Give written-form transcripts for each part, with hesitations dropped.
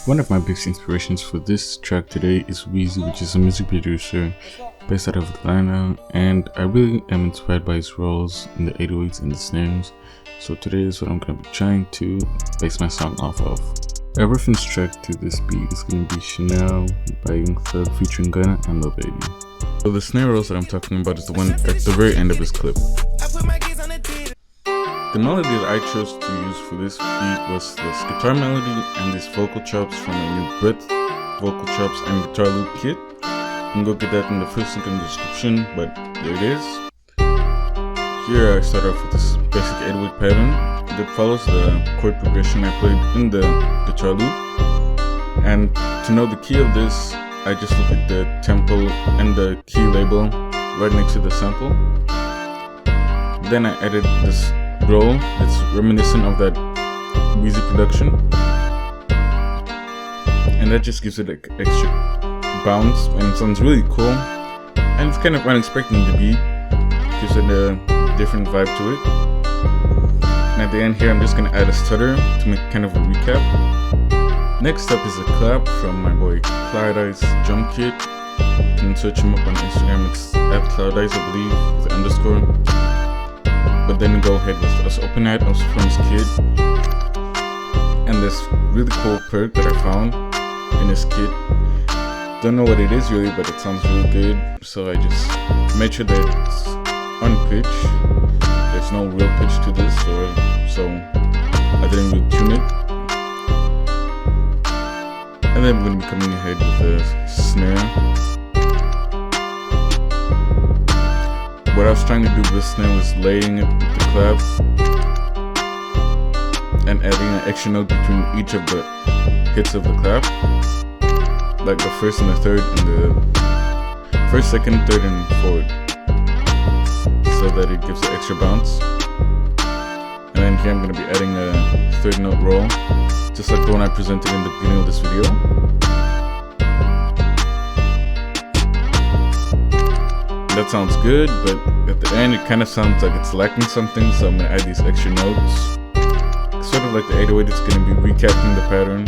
One of my biggest inspirations for this track today is Wheezy, which is a music producer based out of Atlanta, and I really am inspired by his roles in the 808s and the snares, so today is what I'm going to be trying to base my song off of. A reference track to this beat is going to be Chanel by Young Thug featuring Gunna and Lil Baby. So the snare rolls that I'm talking about is the one at the very end of this clip. The melody that I chose to use for this beat was this guitar melody and these vocal chops from a new Breath vocal chops and guitar loop kit. You can go get that in the first link in the description, but there it is. Here I start off with this basic 808 pattern that follows the chord progression I played in the guitar loop. And to know the key of this, I just look at the tempo and the key label right next to the sample. Then I added this roll that's reminiscent of that Wheezy production, and that just gives it an extra bounce and it sounds really cool, and it's kind of unexpected in the beat, gives it a different vibe to it. And at the end here I'm just going to add a stutter to make kind of a recap. Next up is a clap from my boy Cloudice Jump Kit. You can search him up on Instagram, it's at Cloudice I believe with an underscore. But then go ahead with us open that also from his kit, and this really cool perk that I found in his kit. Don't know what it is really, but it sounds really good, so I just made sure that it's on pitch. There's no real pitch to this, so I didn't really tune it. And then I'm going to be coming ahead with the snare. What I was trying to do with this snare was laying it with the clap and adding an extra note between each of the hits of the clap, like the first and the third, and the first, second, third, and fourth, so that it gives an extra bounce. And then here I'm going to be adding a third note roll, just like the one I presented in the beginning of this video. That sounds good, but at the end it kind of sounds like it's lacking something, so I'm going to add these extra notes. Sort of like the 808, it's going to be recapping the pattern,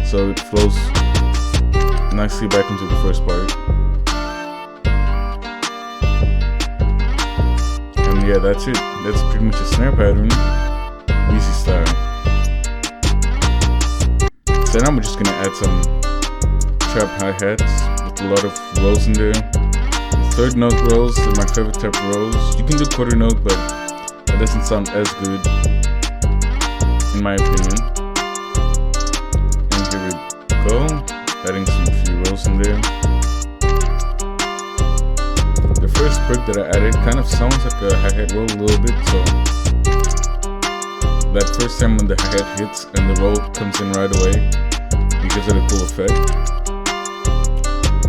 so it flows nicely back into the first part. And yeah, that's it. That's pretty much a snare pattern, Wheezy style. So now I'm just going to add some trap hi-hats with a lot of rolls in there. Third note rolls are my favorite type of rolls. You can do quarter note, but it doesn't sound as good in my opinion. And here we go, adding some few rolls in there. The first perk that I added kind of sounds like a hi-hat roll a little bit, so that first time when the hi-hat hits and the roll comes in right away, it gives it a cool effect.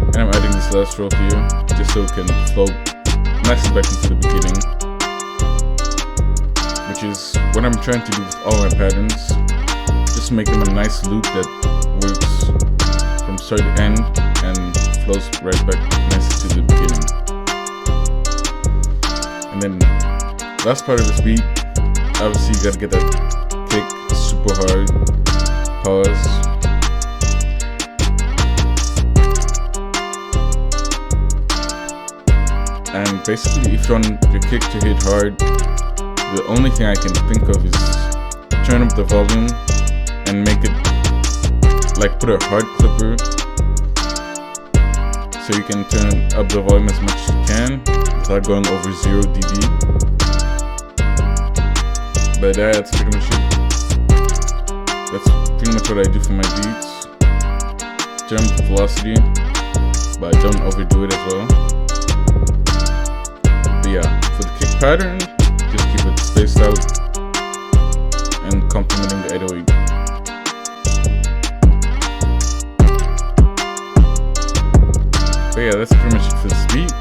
And I'm adding this last roll here, just so it can flow nicely back into the beginning, which is what I'm trying to do with all my patterns, just make them a nice loop that works from start to end and flows right back nicely to the beginning. And then last part of this beat, obviously you gotta get that kick super hard, pause. And basically, if you want your kick to hit hard, the only thing I can think of is turn up the volume and make it like put a hard clipper, so you can turn up the volume as much as you can without going over 0 dB. But that's pretty much it. That's pretty much what I do for my beats. Turn up the velocity, but don't overdo it as well. Yeah, for the kick pattern, just keep it spaced out and complementing the 808. But yeah, that's pretty much it for this beat.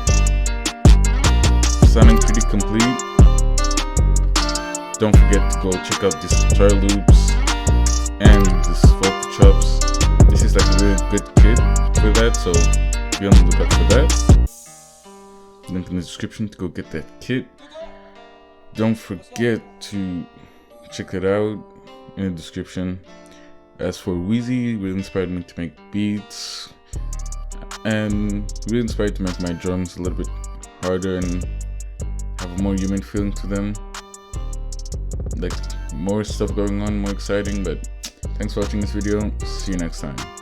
Sounding pretty complete. Don't forget to go check out these guitar loops and this vocal chops. This is like a really good kit for that, so be on the lookout for that. Link in the description to go get that kit. Don't forget to check it out in the description. as for Wheezy, really inspired me to make beats, and really inspired to make my drums a little bit harder and have a more human feeling to them. Like more stuff going on, more exciting. But thanks for watching this video. See you next time.